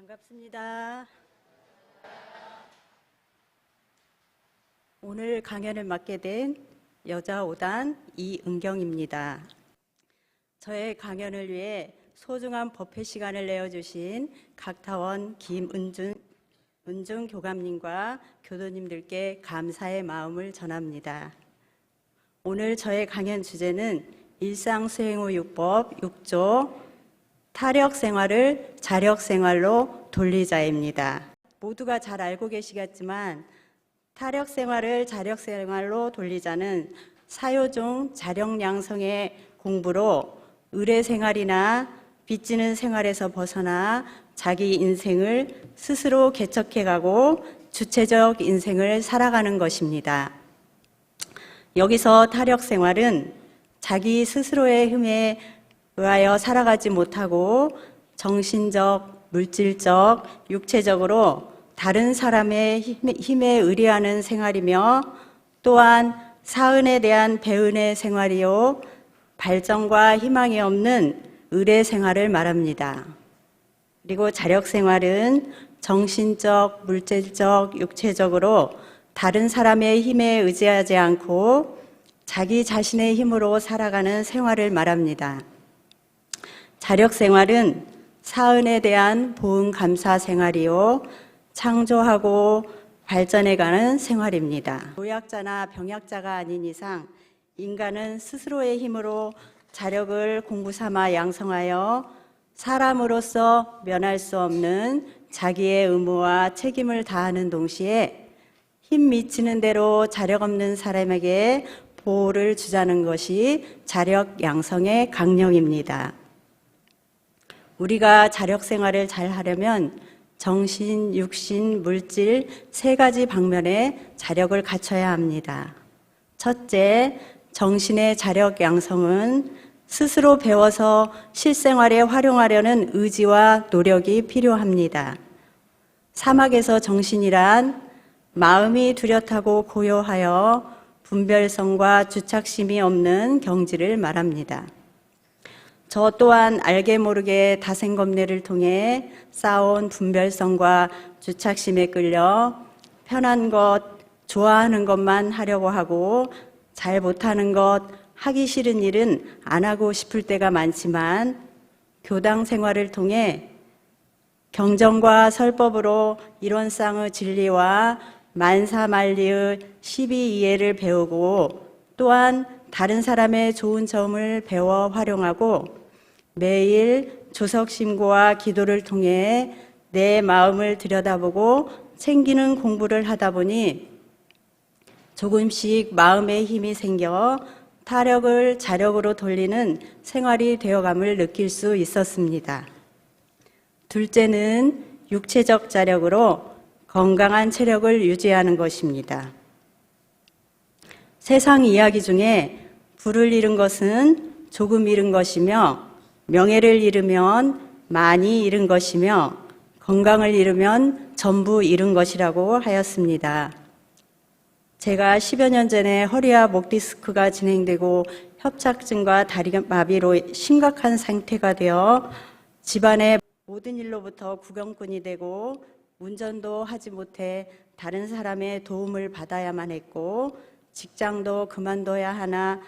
반갑습니다. 오늘 강연을 맡게 된 여자 5단 이은경입니다. 저의 강연을 위해 소중한 법회 시간을 내어주신 각타원 김은준 교감님과 교도님들께 감사의 마음을 전합니다. 오늘 저의 강연 주제는 일상수행의육법 6조 타력생활을 자력생활로 돌리자입니다. 모두가 잘 알고 계시겠지만 타력생활을 자력생활로 돌리자는 사요종 자력양성의 공부로 의례생활이나 빚지는 생활에서 벗어나 자기 인생을 스스로 개척해가고 주체적 인생을 살아가는 것입니다. 여기서 타력생활은 자기 스스로의 힘에 의하여 살아가지 못하고 정신적, 물질적, 육체적으로 다른 사람의 힘에 의뢰하는 생활이며 또한 사은에 대한 배은의 생활이요 발전과 희망이 없는 의례 생활을 말합니다. 그리고 자력 생활은 정신적, 물질적, 육체적으로 다른 사람의 힘에 의지하지 않고 자기 자신의 힘으로 살아가는 생활을 말합니다. 자력 생활은 사은에 대한 보응 감사 생활이요 창조하고 발전해가는 생활입니다. 노약자나 병약자가 아닌 이상 인간은 스스로의 힘으로 자력을 공부 삼아 양성하여 사람으로서 면할 수 없는 자기의 의무와 책임을 다하는 동시에 힘 미치는 대로 자력 없는 사람에게 보호를 주자는 것이 자력 양성의 강령입니다. 우리가 자력 생활을 잘 하려면 정신, 육신, 물질 세 가지 방면에 자력을 갖춰야 합니다. 첫째, 정신의 자력 양성은 스스로 배워서 실생활에 활용하려는 의지와 노력이 필요합니다. 사막에서 정신이란 마음이 뚜렷하고 고요하여 분별성과 주착심이 없는 경지를 말합니다. 저 또한 알게 모르게 다생검내를 통해 쌓아온 분별성과 주착심에 끌려 편한 것, 좋아하는 것만 하려고 하고 잘 못하는 것, 하기 싫은 일은 안 하고 싶을 때가 많지만 교당 생활을 통해 경전과 설법으로 이론상의 진리와 만사만리의 십이이해를 배우고 또한 다른 사람의 좋은 점을 배워 활용하고 매일 조석심고와 기도를 통해 내 마음을 들여다보고 챙기는 공부를 하다 보니 조금씩 마음의 힘이 생겨 타력을 자력으로 돌리는 생활이 되어감을 느낄 수 있었습니다. 둘째는 육체적 자력으로 건강한 체력을 유지하는 것입니다. 세상 이야기 중에 부를 잃은 것은 조금 잃은 것이며 명예를 잃으면 많이 잃은 것이며 건강을 잃으면 전부 잃은 것이라고 하였습니다. 제가 10여 년 전에 허리와 목 디스크가 진행되고 협착증과 다리마비로 심각한 상태가 되어 집안의 모든 일로부터 구경꾼이 되고 운전도 하지 못해 다른 사람의 도움을 받아야만 했고 직장도 그만둬야 하나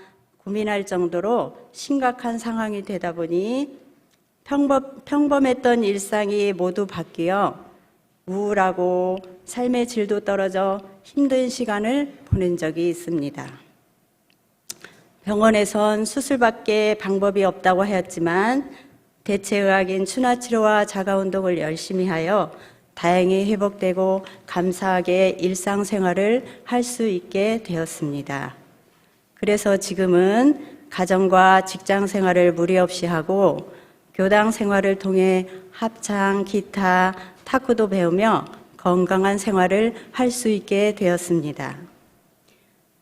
고민할 정도로 심각한 상황이 되다 보니 평범했던 일상이 모두 바뀌어 우울하고 삶의 질도 떨어져 힘든 시간을 보낸 적이 있습니다. 병원에선 수술밖에 방법이 없다고 하였지만 대체의학인 추나치료와 자가운동을 열심히 하여 다행히 회복되고 감사하게 일상생활을 할 수 있게 되었습니다. 그래서 지금은 가정과 직장 생활을 무리 없이 하고 교당 생활을 통해 합창, 기타, 탁구도 배우며 건강한 생활을 할 수 있게 되었습니다.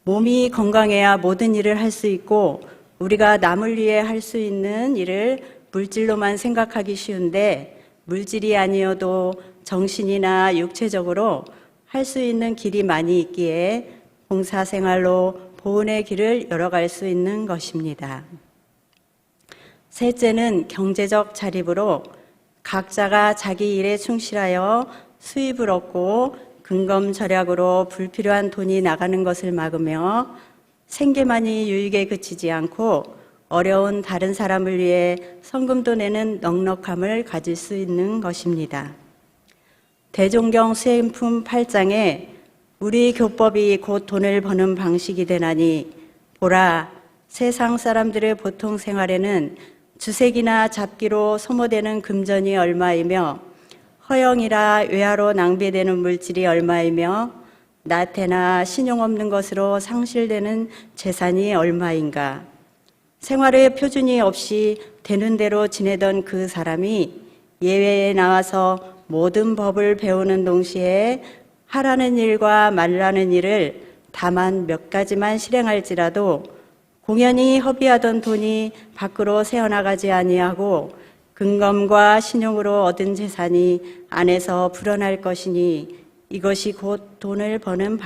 몸이 건강해야 모든 일을 할 수 있고 우리가 남을 위해 할 수 있는 일을 물질로만 생각하기 쉬운데 물질이 아니어도 정신이나 육체적으로 할 수 있는 길이 많이 있기에 봉사생활로 보은의 길을 열어갈 수 있는 것입니다. 셋째는 경제적 자립으로 각자가 자기 일에 충실하여 수입을 얻고 근검절약으로 불필요한 돈이 나가는 것을 막으며 생계만이 유익에 그치지 않고 어려운 다른 사람을 위해 성금도 내는 넉넉함을 가질 수 있는 것입니다. 대종경 수행품 8장에 우리 교법이 곧 돈을 버는 방식이 되나니 보라, 세상 사람들의 보통 생활에는 주색이나 잡기로 소모되는 금전이 얼마이며 허영이라 외화로 낭비되는 물질이 얼마이며 나태나 신용 없는 것으로 상실되는 재산이 얼마인가. 생활의 표준이 없이 되는 대로 지내던 그 사람이 예외에 나와서 모든 법을 배우는 동시에 하라는 일과 말라는 일을 다만 몇 가지만 실행할지라도 공연히 허비하던 돈이 밖으로 새어나가지 아니하고 근검과 신용으로 얻은 재산이 안에서 불어날 것이니 이것이 곧 돈을 버는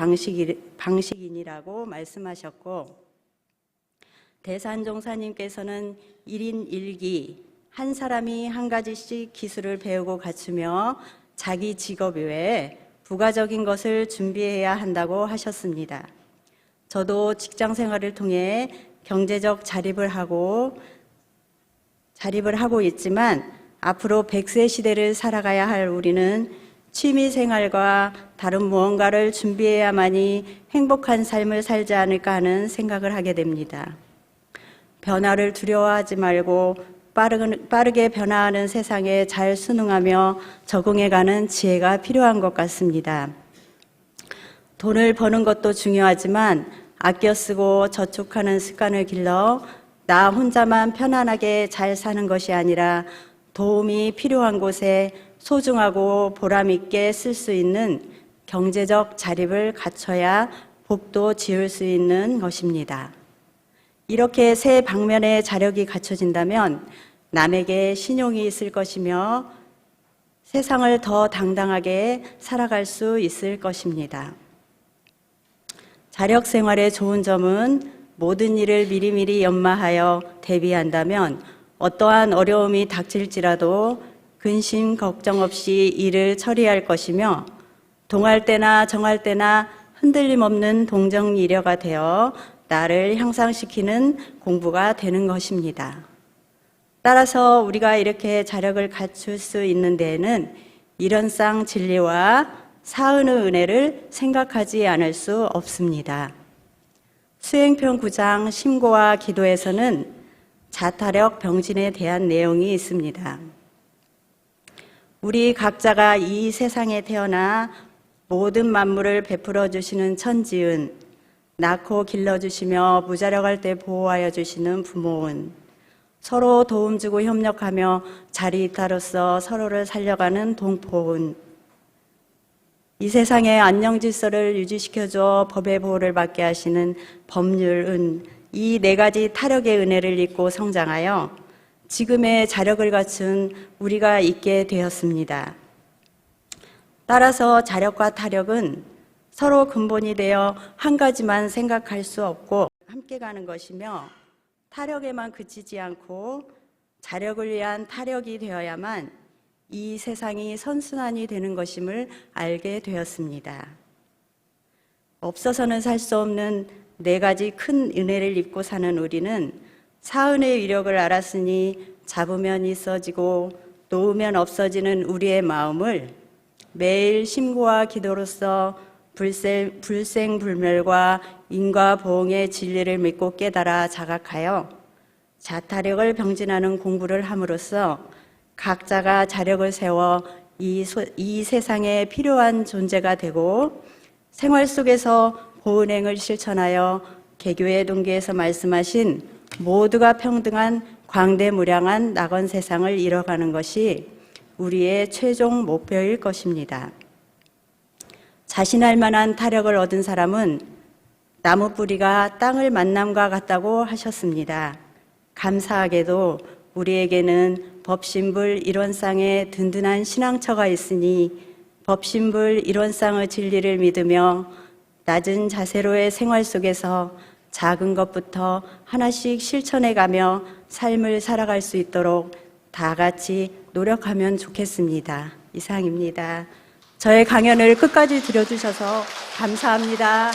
방식이니라고 말씀하셨고, 대산종사님께서는 1인 1기, 한 사람이 한 가지씩 기술을 배우고 갖추며 자기 직업 외에 부가적인 것을 준비해야 한다고 하셨습니다. 저도 직장 생활을 통해 경제적 자립을 하고 있지만 앞으로 100세 시대를 살아가야 할 우리는 취미 생활과 다른 무언가를 준비해야만이 행복한 삶을 살지 않을까 하는 생각을 하게 됩니다. 변화를 두려워하지 말고 빠르게 변화하는 세상에 잘 순응하며 적응해가는 지혜가 필요한 것 같습니다. 돈을 버는 것도 중요하지만 아껴 쓰고 저축하는 습관을 길러 나 혼자만 편안하게 잘 사는 것이 아니라 도움이 필요한 곳에 소중하고 보람 있게 쓸 수 있는 경제적 자립을 갖춰야 복도 지을 수 있는 것입니다. 이렇게 세 방면의 자력이 갖춰진다면 남에게 신용이 있을 것이며 세상을 더 당당하게 살아갈 수 있을 것입니다. 자력 생활의 좋은 점은 모든 일을 미리미리 연마하여 대비한다면 어떠한 어려움이 닥칠지라도 근심 걱정 없이 일을 처리할 것이며 동할 때나 정할 때나 흔들림 없는 동정이려가 되어 나를 향상시키는 공부가 되는 것입니다. 따라서 우리가 이렇게 자력을 갖출 수 있는 데에는 일원상 진리와 사은의 은혜를 생각하지 않을 수 없습니다. 수행편 9장 심고와 기도에서는 자타력 병진에 대한 내용이 있습니다. 우리 각자가 이 세상에 태어나 모든 만물을 베풀어 주시는 천지은, 낳고 길러주시며 무자력할 때 보호하여 주시는 부모은, 서로 도움 주고 협력하며 자리이타로서 서로를 살려가는 동포은, 이 세상의 안녕 질서를 유지시켜줘 법의 보호를 받게 하시는 법률은, 이 네 가지 타력의 은혜를 입고 성장하여 지금의 자력을 갖춘 우리가 있게 되었습니다. 따라서 자력과 타력은 서로 근본이 되어 한 가지만 생각할 수 없고 함께 가는 것이며, 타력에만 그치지 않고 자력을 위한 타력이 되어야만 이 세상이 선순환이 되는 것임을 알게 되었습니다. 없어서는 살 수 없는 네 가지 큰 은혜를 입고 사는 우리는 사은의 위력을 알았으니 잡으면 있어지고 놓으면 없어지는 우리의 마음을 매일 심고와 기도로서 불생불멸과 인과보응의 진리를 믿고 깨달아 자각하여 자타력을 병진하는 공부를 함으로써 각자가 자력을 세워 이 세상에 필요한 존재가 되고 생활 속에서 보은행을 실천하여 개교의 동기에서 말씀하신 모두가 평등한 광대무량한 낙원 세상을 이뤄가는 것이 우리의 최종 목표일 것입니다. 자신할 만한 타력을 얻은 사람은 나무 뿌리가 땅을 만남과 같다고 하셨습니다. 감사하게도 우리에게는 법신불 일원상의 든든한 신앙처가 있으니 법신불 일원상의 진리를 믿으며 낮은 자세로의 생활 속에서 작은 것부터 하나씩 실천해가며 삶을 살아갈 수 있도록 다 같이 노력하면 좋겠습니다. 이상입니다. 저의 강연을 끝까지 들어주셔서 감사합니다.